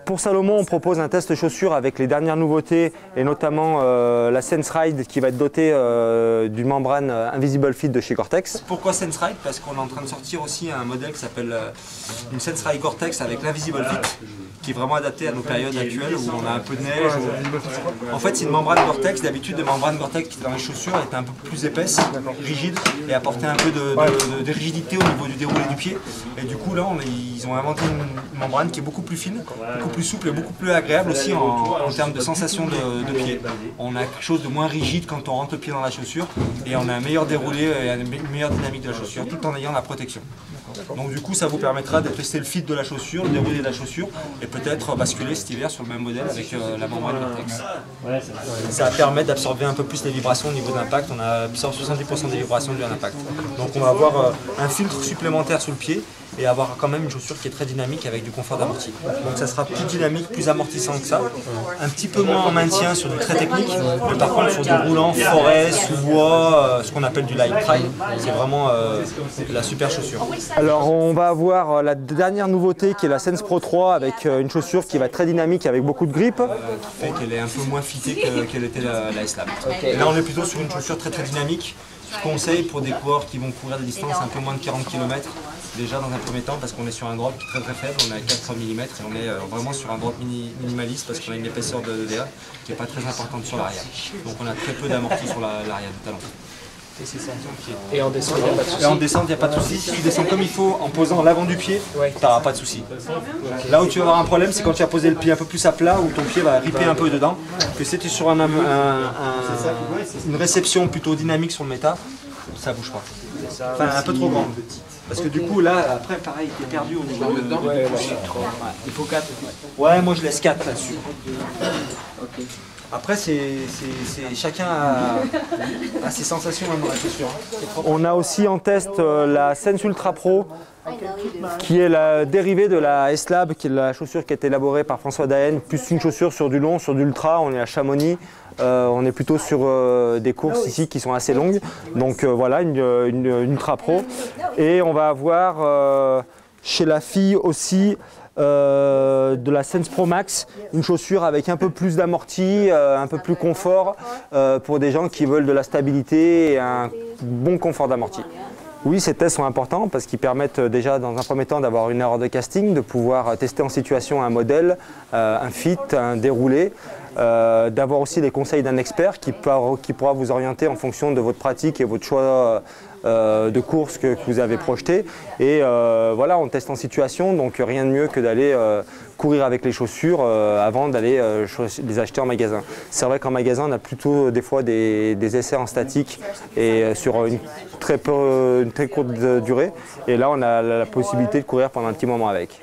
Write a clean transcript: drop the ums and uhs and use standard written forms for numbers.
Pour Salomon, on propose un test chaussure avec les dernières nouveautés et notamment la SenseRide qui va être dotée d'une membrane Invisible Fit de chez Gore-Tex. Pourquoi SenseRide? Parce qu'on est en train de sortir aussi un modèle qui s'appelle une SenseRide Gore-Tex avec l'Invisible Fit, qui est vraiment adapté à nos périodes actuelles où on a un peu de neige. En fait, c'est une membrane Gore-Tex. D'habitude, les membranes Gore-Tex qui étaient dans les chaussures étaient un peu plus épaisses, rigides et apportaient un peu de rigidité au niveau du déroulé du pied. Et du coup, là, ils ont inventé une membrane qui est beaucoup plus fine, beaucoup plus souple et beaucoup plus agréable aussi en termes de sensation de pied. On a quelque chose de moins rigide quand on rentre le pied dans la chaussure et on a un meilleur déroulé et une meilleure dynamique de la chaussure tout en ayant la protection. Donc du coup, ça vous permettra de tester le fit de la chaussure, le déroulé de la chaussure et peut-être basculer cet hiver sur le même modèle avec la membrane Gore-Tex. Ça va permettre d'absorber un peu plus les vibrations au niveau de l'impact. On absorbe 70% des vibrations dû à l'impact. Donc on va avoir un filtre supplémentaire sous le pied et avoir quand même une chaussure qui est très dynamique avec du confort d'amorti. Donc ça sera plus dynamique, plus amortissant que ça. Un petit peu moins en maintien sur du très technique, mais par contre sur du roulant, forêt, sous-bois, ce qu'on appelle du light trail, c'est vraiment la super chaussure. Alors on va avoir la dernière nouveauté qui est la Sense Pro 3 avec une chaussure qui va être très dynamique avec beaucoup de grippe. Qui fait qu'elle est un peu moins fitée qu'elle était la S-Lab. Là on est plutôt sur une chaussure très dynamique. Je conseille pour des coureurs qui vont courir des distances un peu moins de 40 km, déjà dans un premier temps parce qu'on est sur un drop très faible, on est à 4 mm et on est vraiment sur un drop minimaliste parce qu'on a une épaisseur de DA qui n'est pas très importante sur l'arrière. Donc on a très peu d'amorti sur l'arrière du talon. Et en descente, il n'y a pas de souci. Et en descente, il n'y a pas de souci. Si tu descends comme il faut en posant l'avant du pied, tu n'auras pas de souci. Là où tu vas avoir un problème, c'est quand tu vas poser le pied un peu plus à plat, où ton pied va ripper un peu dedans. Que si tu es sur une réception plutôt dynamique sur le méta, ça ne bouge pas. Enfin, un peu trop grand. Parce que du coup, là, après, pareil, tu es perdu au niveau de... Il faut 4. Ouais, moi je laisse 4 là-dessus. Après, chacun a ses sensations dans la chaussure. On a aussi en test la Sense Ultra Pro, qui est la dérivée de la S-Lab, qui est la chaussure qui a été élaborée par François Daen, plus une chaussure sur du long, sur du ultra. On est à Chamonix, on est plutôt sur des courses ici qui sont assez longues. Donc voilà, une Ultra Pro. Et on va avoir chez la fille aussi de la Sense Pro Max, une chaussure avec un peu plus d'amorti, un peu plus confort pour des gens qui veulent de la stabilité et un bon confort d'amorti. Oui, ces tests sont importants parce qu'ils permettent déjà dans un premier temps d'avoir une erreur de casting, de pouvoir tester en situation un modèle, un fit, un déroulé, d'avoir aussi les conseils d'un expert qui pourra vous orienter en fonction de votre pratique et votre choix de course que vous avez projeté. Et voilà, on teste en situation, donc rien de mieux que d'aller courir avec les chaussures avant d'aller les acheter en magasin. C'est vrai qu'en magasin, on a plutôt des fois des essais en statique et sur une très courte durée. Et là, on a la possibilité de courir pendant un petit moment avec.